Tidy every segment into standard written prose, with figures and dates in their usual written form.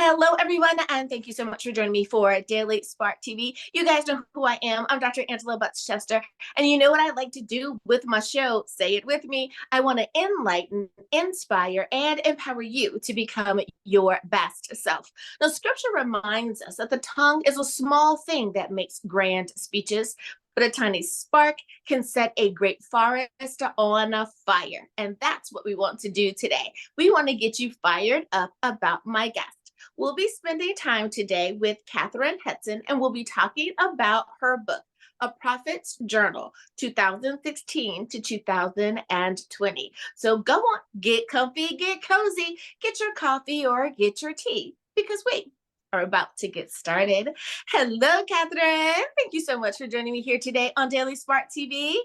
Hello, everyone, and thank you so much for joining me for Daily Spark TV. You guys know who I am. I'm Dr. Angela Butts-Chester, and you know what I like to do with my show? Say it with me. I want to enlighten, inspire, and empower you to become your best self. Now, scripture reminds us that the tongue is a small thing that makes grand speeches, but a tiny spark can set a great forest on a fire. And that's what we want to do today. We want to get you fired up about my guest. We'll be spending time today with Catherine Hudson, and we'll be talking about her book, A Prophet's Journal, 2016 to 2020. So go on, get comfy, get cozy, get your coffee or get your tea, because we are about to get started. Hello, Catherine. Thank you so much for joining me here today on Daily Spark TV.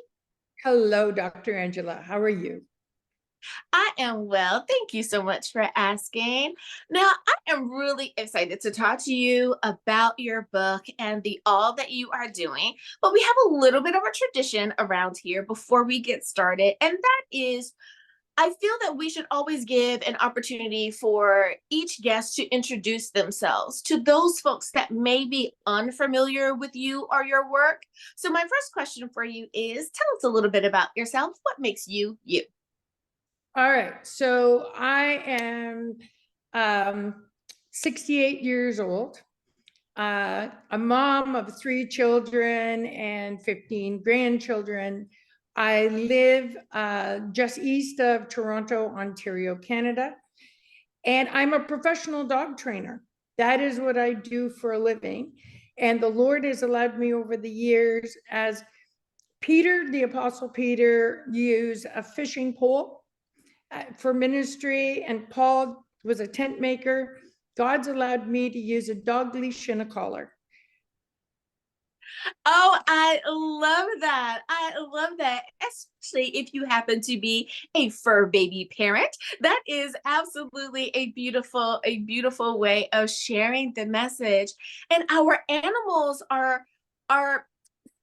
Hello, Dr. Angela. How are you? I am well. Thank you so much for asking. Now, I am really excited to talk to you about your book and the all that you are doing. But we have a little bit of a tradition around here before we get started, and that is I feel that we should always give an opportunity for each guest to introduce themselves to those folks that may be unfamiliar with you or your work. So, my first question for you is tell us a little bit about yourself. What makes you you? All right. So I am 68 years old, a mom of 3 children and 15 grandchildren. I live just east of Toronto, Ontario, Canada, and I'm a professional dog trainer. That is what I do for a living. And the Lord has allowed me over the years, as Peter, the Apostle Peter, used a fishing pole for ministry, and Paul was a tent maker. God's allowed me to use a dog leash and a collar. Oh, I love that. I love that, especially if you happen to be a fur baby parent. That is absolutely a beautiful way of sharing the message. And our animals are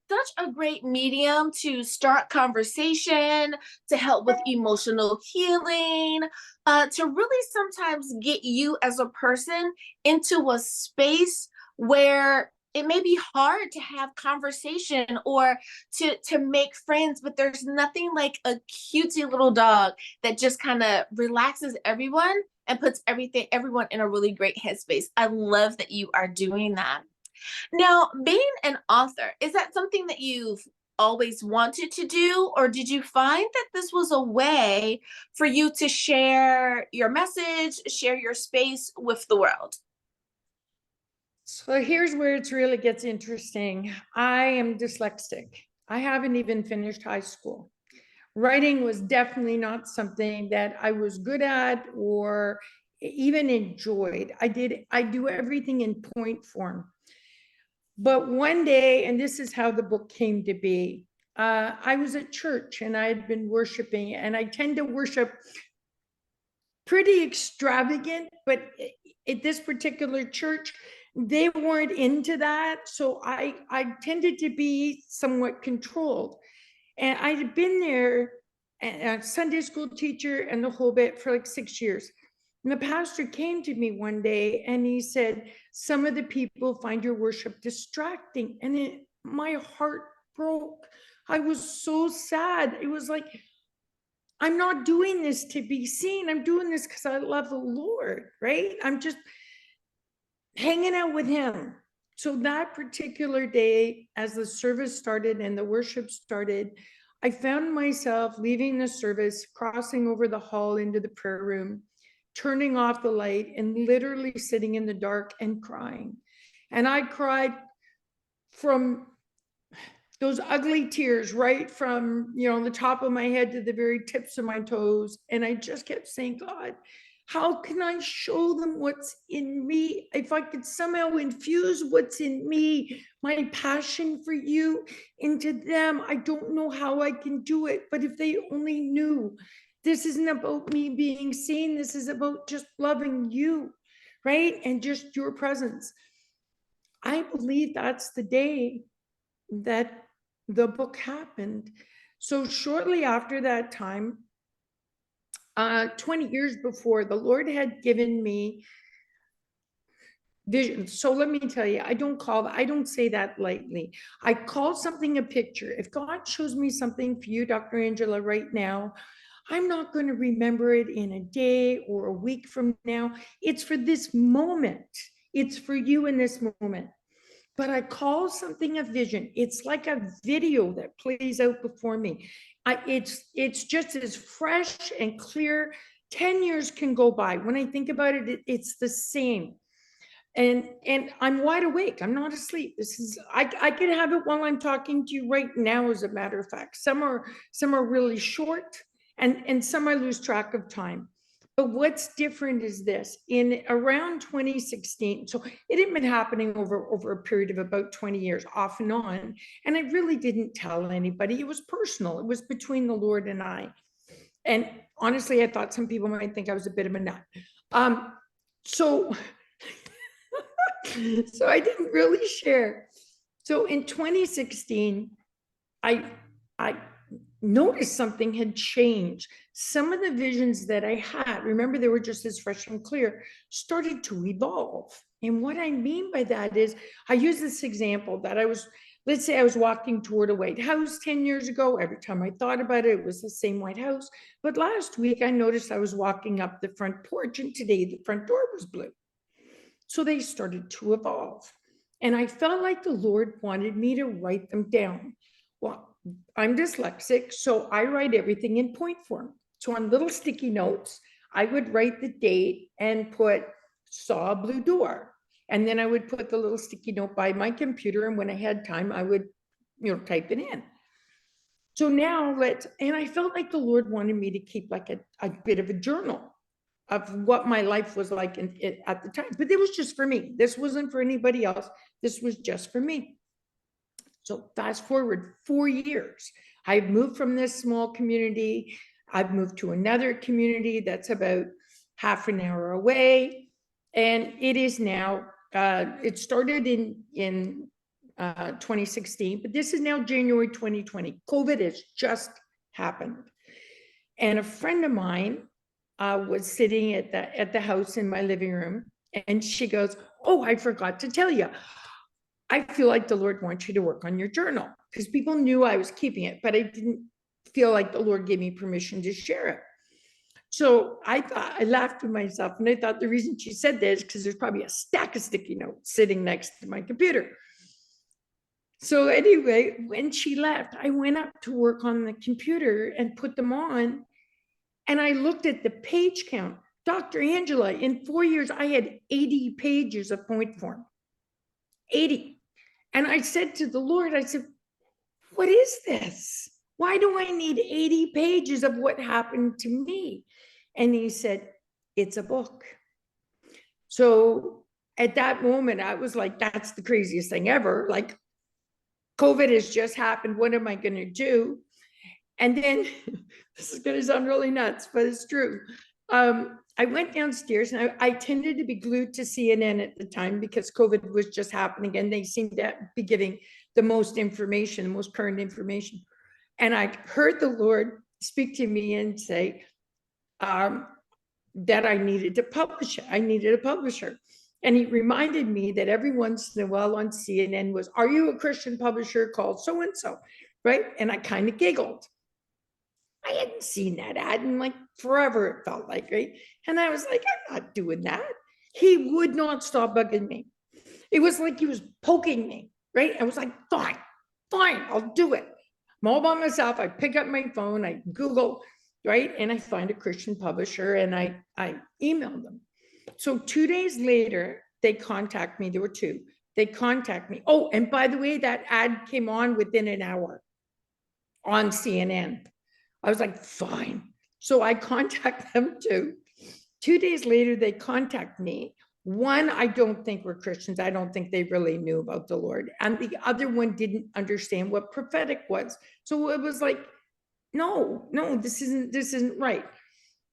such a great medium to start conversation, to help with emotional healing, to really sometimes get you as a person into a space where it may be hard to have conversation or to make friends, but there's nothing like a cutesy little dog that just kind of relaxes everyone and puts everyone in a really great headspace. I love that you are doing that. Now, being an author, is that something that you've always wanted to do, or did you find that this was a way for you to share your message, share your space with the world? So here's where it really gets interesting. I am dyslexic. I haven't even finished high school. Writing was definitely not something that I was good at or even enjoyed. I do everything in point form. But one day, and this is how the book came to be, I was at church and I had been worshiping, and I tend to worship pretty extravagant, but at this particular church, they weren't into that. So I tended to be somewhat controlled. And I had been there, a Sunday school teacher and the whole bit, for like 6 years. And the pastor came to me one day and he said, some of the people find your worship distracting. And my heart broke. I was so sad. It was like, I'm not doing this to be seen. I'm doing this because I love the Lord, right? I'm just hanging out with him. So that particular day, as the service started and the worship started, I found myself leaving the service, crossing over the hall into the prayer room, turning off the light, and literally sitting in the dark and crying. And I cried from those ugly tears, right from, the top of my head to the very tips of my toes. And I just kept saying, God, how can I show them what's in me? If I could somehow infuse what's in me, my passion for you, into them, I don't know how I can do it. But if they only knew, this isn't about me being seen. This is about just loving you, right? And just your presence. I believe that's the day that the book happened. So shortly after that time, 20 years before, the Lord had given me vision. So let me tell you, I don't say that lightly. I call something a picture. If God shows me something for you, Dr. Angela, right now, I'm not going to remember it in a day or a week from now. It's for this moment. It's for you in this moment. But I call something a vision. It's like a video that plays out before me. It's just as fresh and clear. 10 years can go by. When I think about it, it's the same. And I'm wide awake. I'm not asleep. I can have it while I'm talking to you right now, as a matter of fact. Some are really short, and some I lose track of time. But what's different is this: in around 2016, so it had been happening over a period of about 20 years, off and on, and I really didn't tell anybody. It was personal. It was between the Lord and I. And honestly, I thought some people might think I was a bit of a nut. So so I didn't really share. So in 2016, I I noticed something had changed. Some of the visions that I had, remember, they were just as fresh and clear, started to evolve. And what I mean by that is, I use this example that let's say I was walking toward a White House 10 years ago. Every time I thought about it, it was the same White House. But last week, I noticed I was walking up the front porch, and today the front door was blue. So they started to evolve. And I felt like the Lord wanted me to write them down. Well, I'm dyslexic, so I write everything in point form. So on little sticky notes, I would write the date and put saw a blue door. And then I would put the little sticky note by my computer. And when I had time, I would, type it in. So now and I felt like the Lord wanted me to keep like a bit of a journal of what my life was like at the time. But it was just for me. This wasn't for anybody else. This was just for me. So fast forward 4 years. I've moved from this small community. I've moved to another community that's about half an hour away. And it is now, it started in 2016, but this is now January 2020. COVID has just happened. And a friend of mine was sitting at the house in my living room, and she goes, "Oh, I forgot to tell you. I feel like the Lord wants you to work on your journal," because people knew I was keeping it, but I didn't feel like the Lord gave me permission to share it. So I laughed to myself, and I thought the reason she said this is because there's probably a stack of sticky notes sitting next to my computer. So anyway, when she left, I went up to work on the computer and put them on. And I looked at the page count. Dr. Angela, in 4 years, I had 80 pages of point form. 80. And I said to the Lord, I said, "What is this? Why do I need 80 pages of what happened to me?" And he said, "It's a book." So at that moment, I was like, that's the craziest thing ever. Like, COVID has just happened. What am I going to do? And then this is going to sound really nuts, but it's true. I went downstairs, and I tended to be glued to CNN at the time because COVID was just happening, and they seemed to be giving the most information, the most current information. And I heard the Lord speak to me and say that I needed to publish it. I needed a publisher. And he reminded me that every once in a while on CNN was, "Are you a Christian publisher called so-and-so?" Right? And I kind of giggled. I hadn't seen that ad in like forever, it felt like, right? And I was like, I'm not doing that. He would not stop bugging me. It was like he was poking me, right? I was like, fine, I'll do it. I'm all by myself. I pick up my phone, I Google, right? And I find a Christian publisher, and I emailed them. So 2 days later, they contact me. There were two. They contact me. Oh, and by the way, that ad came on within an hour on CNN. I was like, fine. So I contact them too. 2 days later, they contact me. One, I don't think were Christians. I don't think they really knew about the Lord. And the other one didn't understand what prophetic was. So it was like, no, this isn't right.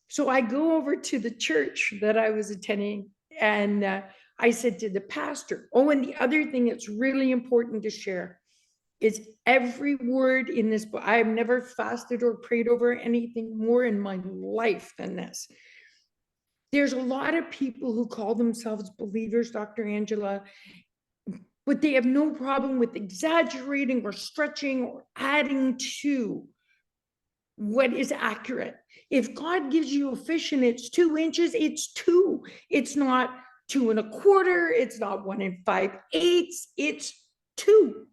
So I go over to the church that I was attending, and I said to the pastor, "Oh, and the other thing that's really important to share is every word in this book. I have never fasted or prayed over anything more in my life than this. There's a lot of people who call themselves believers, Dr. Angela, but they have no problem with exaggerating or stretching or adding to what is accurate. If God gives you a fish and it's 2 inches, it's two. It's not 2 1/4. It's not 1 5/8. It's two.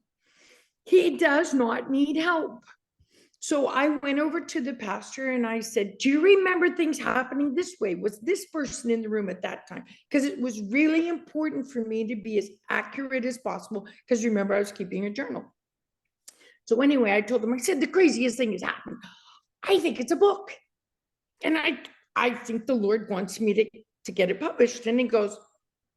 He does not need help. So I went over to the pastor and I said, do you remember things happening this way? Was this person in the room at that time? Because it was really important for me to be as accurate as possible. Because remember, I was keeping a journal. So anyway, I told him, I said, the craziest thing has happened. I think it's a book. And I think the Lord wants me to get it published. And he goes,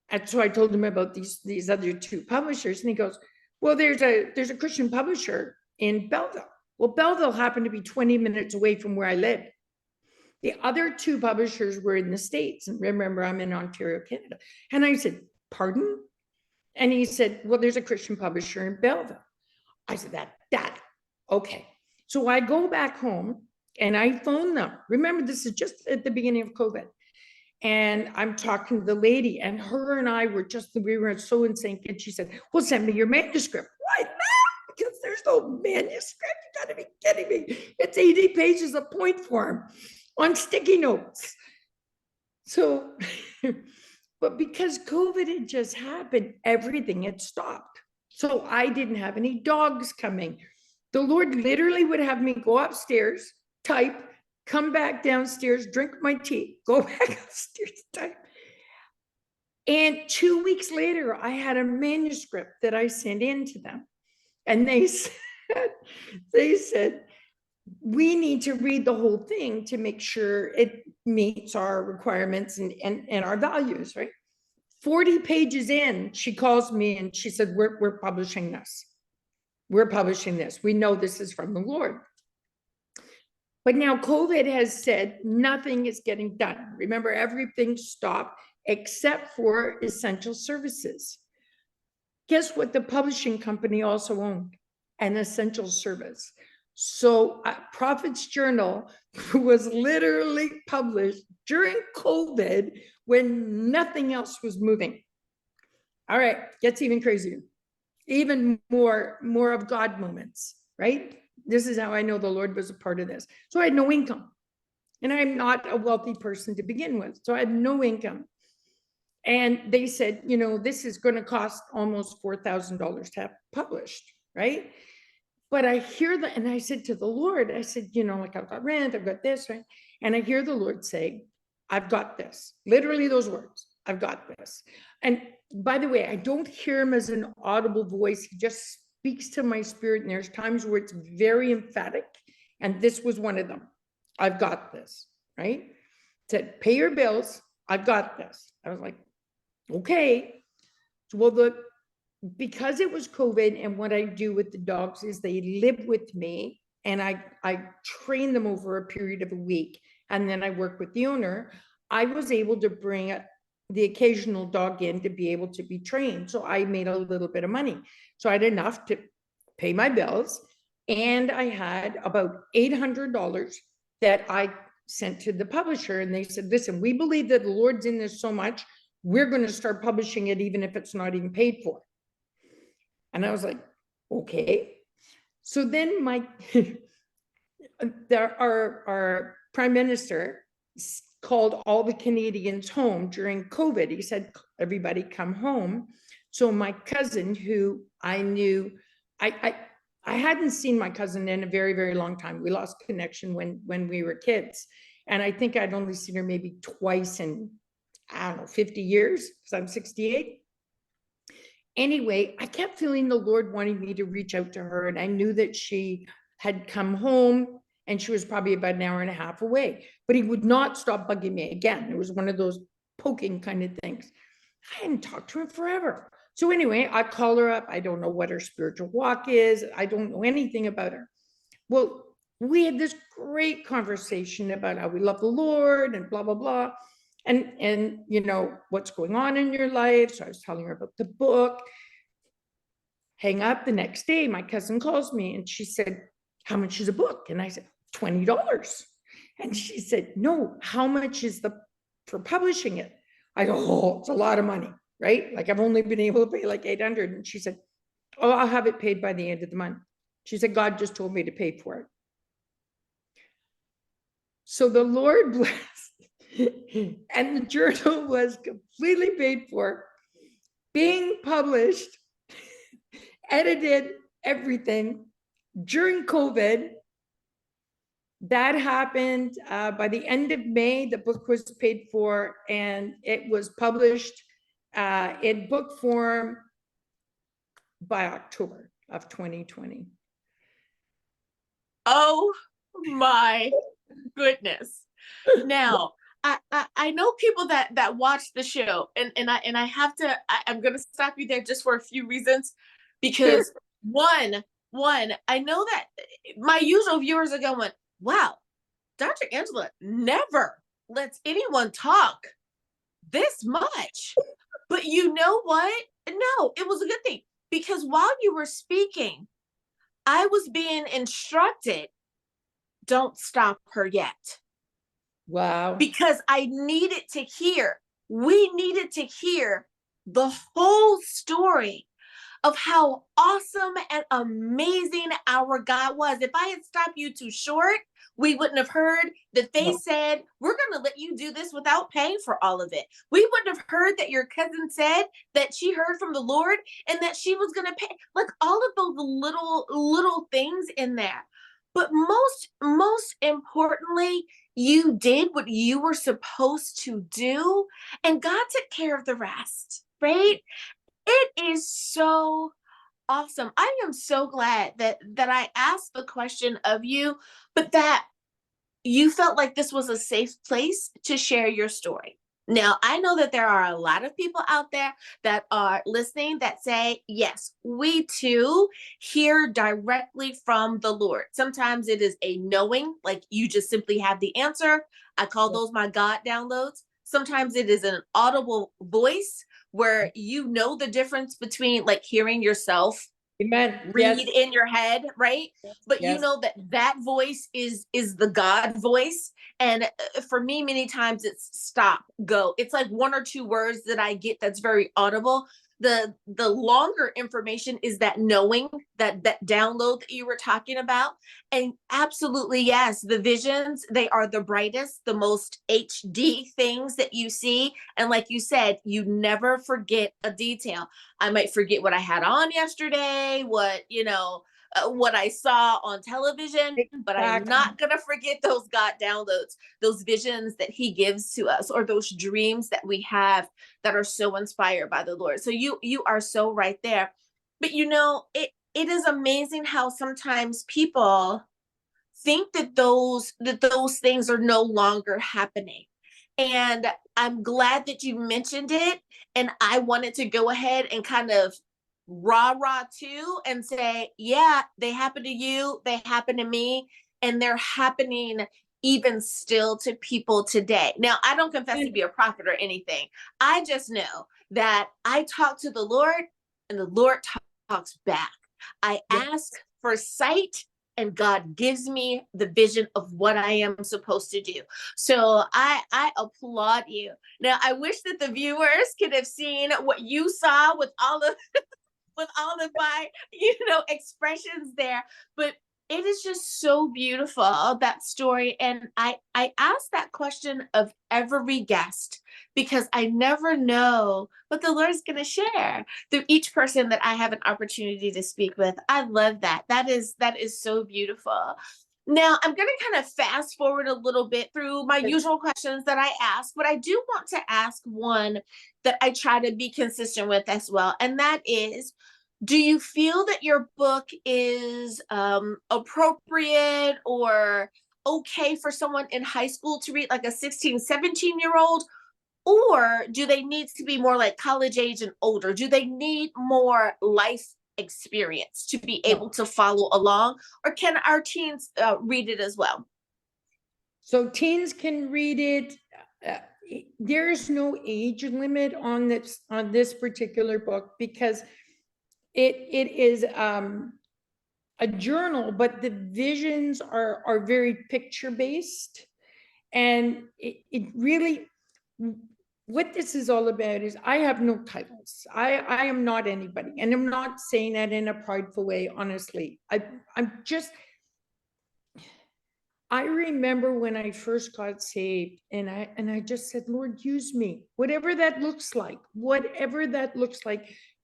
and so I told him about these other two publishers. And he goes, well, there's a Christian publisher in Belleville. Well, Belleville happened to be 20 minutes away from where I lived. The other two publishers were in the States. And remember, I'm in Ontario, Canada. And I said, pardon? And he said, well, there's a Christian publisher in Belleville. I said, that, okay. So I go back home and I phone them. Remember, this is just at the beginning of COVID. And I'm talking to the lady, and her and I were we were so in sync. And she said, well, send me your manuscript. Why not? Because there's no manuscript. You gotta be kidding me. It's 80 pages of point form on sticky notes. So, but because COVID had just happened, everything had stopped. So I didn't have any dogs coming. The Lord literally would have me go upstairs, type, come back downstairs, drink my tea, go back upstairs, type. And 2 weeks later, I had a manuscript that I sent in to them. And they said, we need to read the whole thing to make sure it meets our requirements and our values, right? 40 pages in, she calls me and she said, we're publishing this. We're publishing this. We know this is from the Lord. But now COVID has said nothing is getting done. Remember, everything stopped except for essential services. Guess what the publishing company also owned? An essential service. So Prophet's Journal was literally published during COVID when nothing else was moving. All right, gets even crazier. Even more of God moments, right? This is how I know the Lord was a part of this. So I had no income. And I'm not a wealthy person to begin with. So I had no income. And they said, you know, this is going to cost almost $4,000 to have published, right? But I hear that, and I said to the Lord, I said, you know, like I've got rent, I've got this, right? And I hear the Lord say, I've got this. Literally those words, I've got this. And by the way, I don't hear him as an audible voice. He just speaks to my spirit. And there's times where it's very emphatic. And this was one of them. I've got this, right? Said, pay your bills. I've got this. I was like, okay. Well, because it was COVID, and what I do with the dogs is they live with me, and I train them over a period of a week, and then I work with the owner. I was able to bring the occasional dog in to be able to be trained. So I made a little bit of money. So I had enough to pay my bills, and I had about $800 that I sent to the publisher, and they said, listen, we believe that the Lord's in this so much, we're going to start publishing it even if it's not even paid for. And I was like, okay. So then our prime minister called all the Canadians home during COVID. He said, everybody come home. So my cousin, who I knew, I hadn't seen my cousin in a very, very long time. We lost connection when we were kids. And I think I'd only seen her maybe twice in, I don't know, 50 years, because I'm 68. Anyway, I kept feeling the Lord wanting me to reach out to her, and I knew that she had come home and she was probably about an hour and a half away, but he would not stop bugging me again. It was one of those poking kind of things. I hadn't talked to him forever. So anyway, I call her up. I don't know what her spiritual walk is. I don't know anything about her. Well, we had this great conversation about how we love the Lord and blah, blah, blah. And you know, what's going on in your life. So I was telling her about the book. Hang up. The next day, my cousin calls me and she said, how much is a book? And I said, $20. And she said, no, how much is the for publishing it. I go, oh, it's a lot of money, right? Like I've only been able to pay like 800. And she said, oh, I'll have it paid by the end of the month. She said, God just told me to pay for it. So the Lord blessed, and the journal was completely paid for, being published, edited, everything during COVID. That happened by the end of May. The book was paid for and it was published in book form by October of 2020. Oh my goodness. Now, I know people that watch the show, and I have to, I'm gonna stop you there just for a few reasons, because Sure. one, I know that my usual viewers are going, wow, Dr. Angela never lets anyone talk this much. But you know what? No, it was a good thing, because while you were speaking, I was being instructed, don't stop her yet. Wow. Because I needed to hear, we needed to hear the whole story of how awesome and amazing our God was. If I had stopped you too short, we wouldn't have heard that they No. said, we're going to let you do this without paying for all of it. We wouldn't have heard that your cousin said that she heard from the Lord and that she was going to pay. Like all of those little things in there. But most importantly, you did what you were supposed to do, and God took care of the rest, right? It is so awesome. I am so glad that I asked the question of you, but that you felt like this was a safe place to share your story. Now, I know that there are a lot of people out there that are listening that say, yes, we too hear directly from the Lord. Sometimes it is a knowing, like you just simply have the answer. I call those my God downloads. Sometimes it is an audible voice where you know the difference between like hearing yourself Amen. read Yes. in your head, right? But you Yes. know that that voice is the God voice. And for me, many times it's stop, go. It's like one or two words that I get that's very audible. The longer information is that knowing, that download that you were talking about. And absolutely, yes, the visions, they are the brightest, the most HD things that you see. And like you said, you never forget a detail. I might forget what I had on yesterday, what I saw on television, but I am Exactly. not going to forget those God downloads, those visions that he gives to us, or those dreams that we have that are so inspired by the Lord. So you are so right there. But it is amazing how sometimes people think that those things are no longer happening. And I'm glad that you mentioned it. And I wanted to go ahead and kind of rah too and say, yeah, they happen to you, they happen to me, and they're happening even still to people today. Now, I don't confess to be a prophet or anything. I just know that I talk to the Lord and the Lord talks back. I ask Yes. for sight and God gives me the vision of what I am supposed to do. So I applaud you. Now I wish that the viewers could have seen what you saw with all of my expressions there, but it is just so beautiful, that story. And I ask that question of every guest because I never know what the Lord's going to share through each person that I have an opportunity to speak with. I love that. That is so beautiful. Now I'm going to kind of fast forward a little bit through my usual questions that I ask, but I do want to ask one that I try to be consistent with as well, and that is, do you feel that your book is appropriate or okay for someone in high school to read, like a 16, 17-year-old? Or do they need to be more like college age and older? Do they need more life experience to be able No. to follow along? Or can our teens read it as well? So teens can read it. Uh, there's no age limit on this particular book because it is a journal, but the visions are very picture based, and it really, what this is all about is I have no titles. I am not anybody. And I'm not saying that in a prideful way, honestly. I remember when I first got saved, and I just said, Lord, use me, whatever that looks like,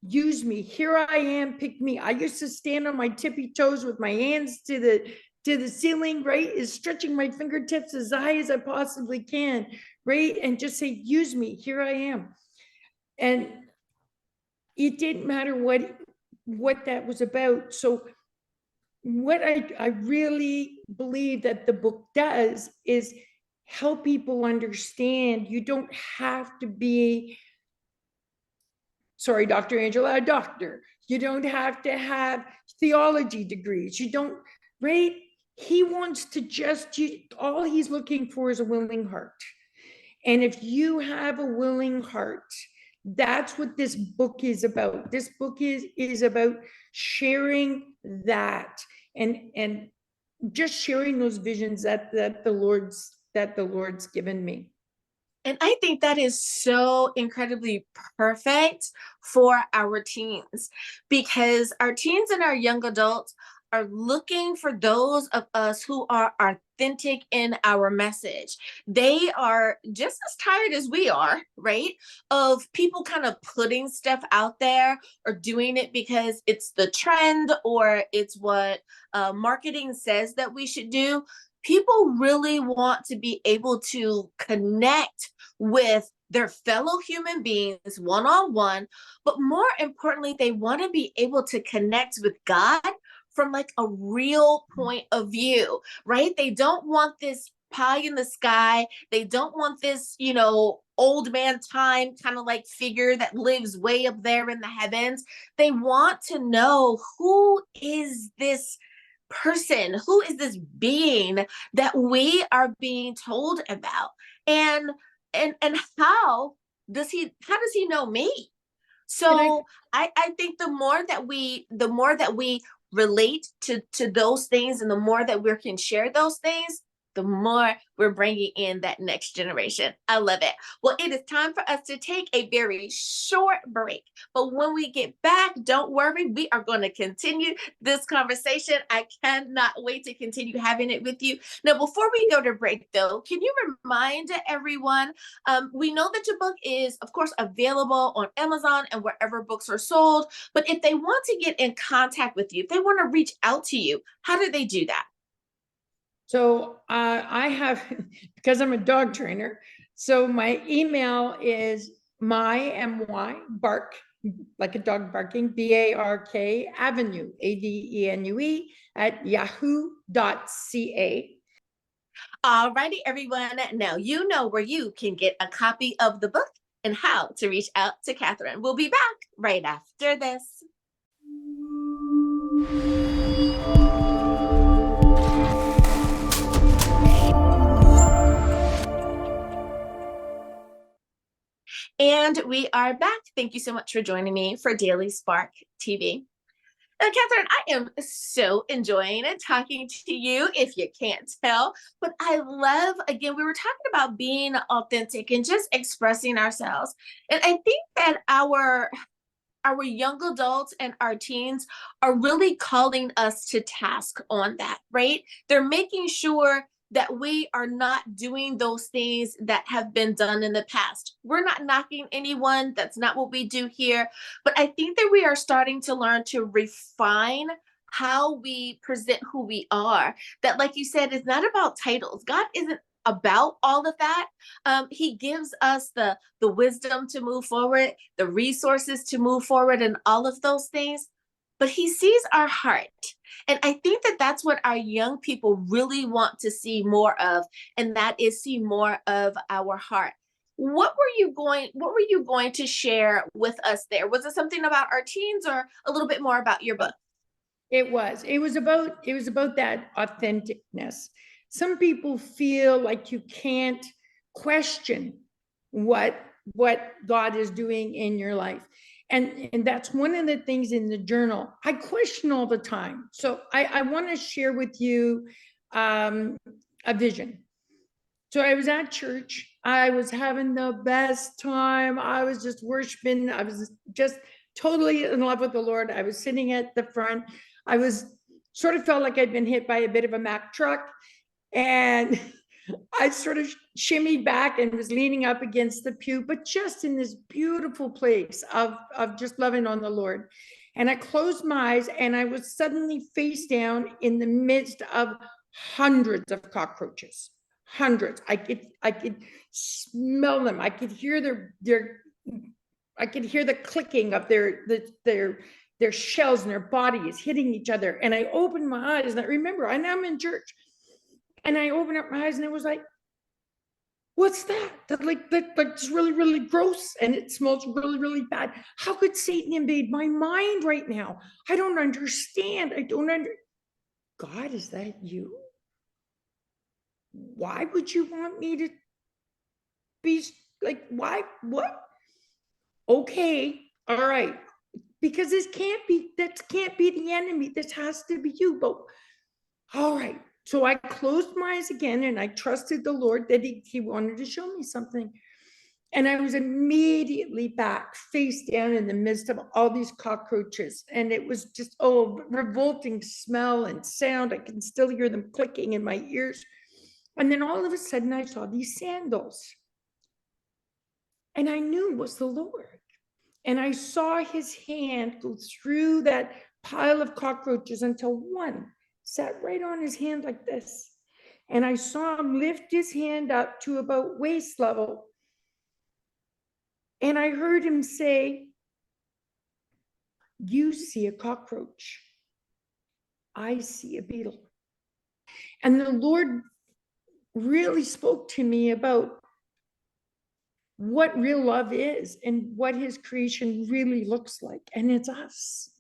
use me. Here I am, pick me. I used to stand on my tippy toes with my hands to the ceiling, right? Is stretching my fingertips as high as I possibly can, right? And just say, use me, here I am. And it didn't matter what that was about. So what I really believe that the book does is help people understand you don't have to be, sorry, Dr. Angela, a doctor. You don't have to have theology degrees. You don't, right? He wants to just, all he's looking for is a willing heart. And if you have a willing heart, that's what this book is about. This book is about sharing that and just sharing those visions that the Lord's given me. And I think that is so incredibly perfect for our teens, because our teens and our young adults are looking for those of us who are authentic in our message. They are just as tired as we are, right? Of people kind of putting stuff out there or doing it because it's the trend or it's what marketing says that we should do. People really want to be able to connect with their fellow human beings one on one, but more importantly, they want to be able to connect with God from like a real point of view, right? They don't want this pie in the sky. They don't want this, old man time kind of like figure that lives way up there in the heavens. They want to know, who is this person, who is this being that we are being told about, and how does he know me? So I think the more that we relate to those things, and the more that we can share those things, the more we're bringing in that next generation. I love it. Well, it is time for us to take a very short break. But when we get back, don't worry, we are going to continue this conversation. I cannot wait to continue having it with you. Now, before we go to break, though, can you remind everyone? We know that your book is, of course, available on Amazon and wherever books are sold. But if they want to get in contact with you, if they want to reach out to you, how do they do that? So I have, because I'm a dog trainer, so my email is bark, like a dog barking, BARK Avenue, ADENUE @yahoo.ca. All righty, everyone. Now you know where you can get a copy of the book and how to reach out to Catherine. We'll be back right after this. And we are back. Thank you so much for joining me for Daily Spark TV. Now, Catherine, I am so enjoying talking to you, if you can't tell. But I love, again, we were talking about being authentic and just expressing ourselves. And I think that our young adults and our teens are really calling us to task on that, right? They're making sure that we are not doing those things that have been done in the past. We're not knocking anyone. That's not what we do here. But I think that we are starting to learn to refine how we present who we are. That, like you said, is not about titles. God isn't about all of that. He gives us the wisdom to move forward, the resources to move forward, and all of those things. But he sees our heart. And I think that that's what our young people really want to see more of, and that is see more of our heart. What were you going to share with us there? Was it something about our teens, or a little bit more about your book? It was about that authenticness. Some people feel like you can't question what God is doing in your life. And that's one of the things in the journal. I question all the time. So I want to share with you a vision. So I was at church I was having the best time. I was just worshiping. I was just totally in love with the Lord. I was sitting at the front. I was sort of felt like I'd been hit by a bit of a Mack truck. And I sort of shimmied back and was leaning up against the pew, but just in this beautiful place of just loving on the Lord. And I closed my eyes and I was suddenly face down in the midst of hundreds of cockroaches. Hundreds. I could smell them. I could hear I could hear the clicking of their shells and their bodies hitting each other. And I opened my eyes and I remember I'm in church. And I opened up my eyes and it was like, what's that? That's really, really gross and it smells really, really bad. How could Satan invade my mind right now? I don't understand. God, is that you? Why would you want me to be like, why? What? Okay, all right. Because that can't be the enemy. This has to be you. But all right. So I closed my eyes again and I trusted the Lord that he wanted to show me something. And I was immediately back face down in the midst of all these cockroaches. And it was just, revolting smell and sound. I can still hear them clicking in my ears. And then all of a sudden I saw these sandals. And I knew it was the Lord. And I saw his hand go through that pile of cockroaches until one sat right on his hand like this. And I saw him lift his hand up to about waist level. And I heard him say, you see a cockroach. I see a beetle. And the Lord really spoke to me about what real love is and what his creation really looks like. And it's us.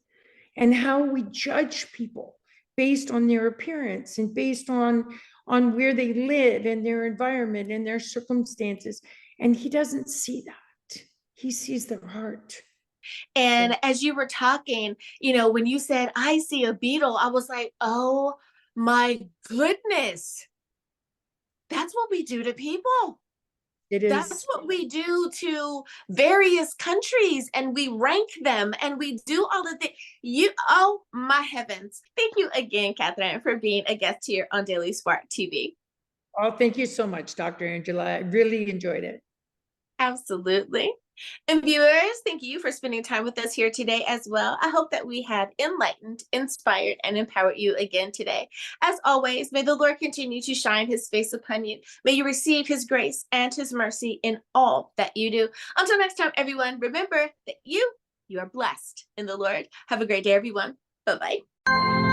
And how we judge people based on their appearance and based on where they live and their environment and their circumstances. And he doesn't see that. He sees their heart. And as you were talking, when you said, I see a beetle, I was like, oh my goodness. That's what we do to people. It That's is. what we do to various countries, and we rank them and we do all the things. Oh my heavens. Thank you again, Catherine, for being a guest here on Daily Spark TV. Oh, thank you so much, Dr. Angela. I really enjoyed it. Absolutely. And viewers, thank you for spending time with us here today as well. I hope that we have enlightened, inspired, and empowered you again today. As always, may the Lord continue to shine his face upon you. May you receive his grace and his mercy in all that you do. Until next time, everyone, remember that you are blessed in the Lord. Have a great day, everyone. Bye-bye.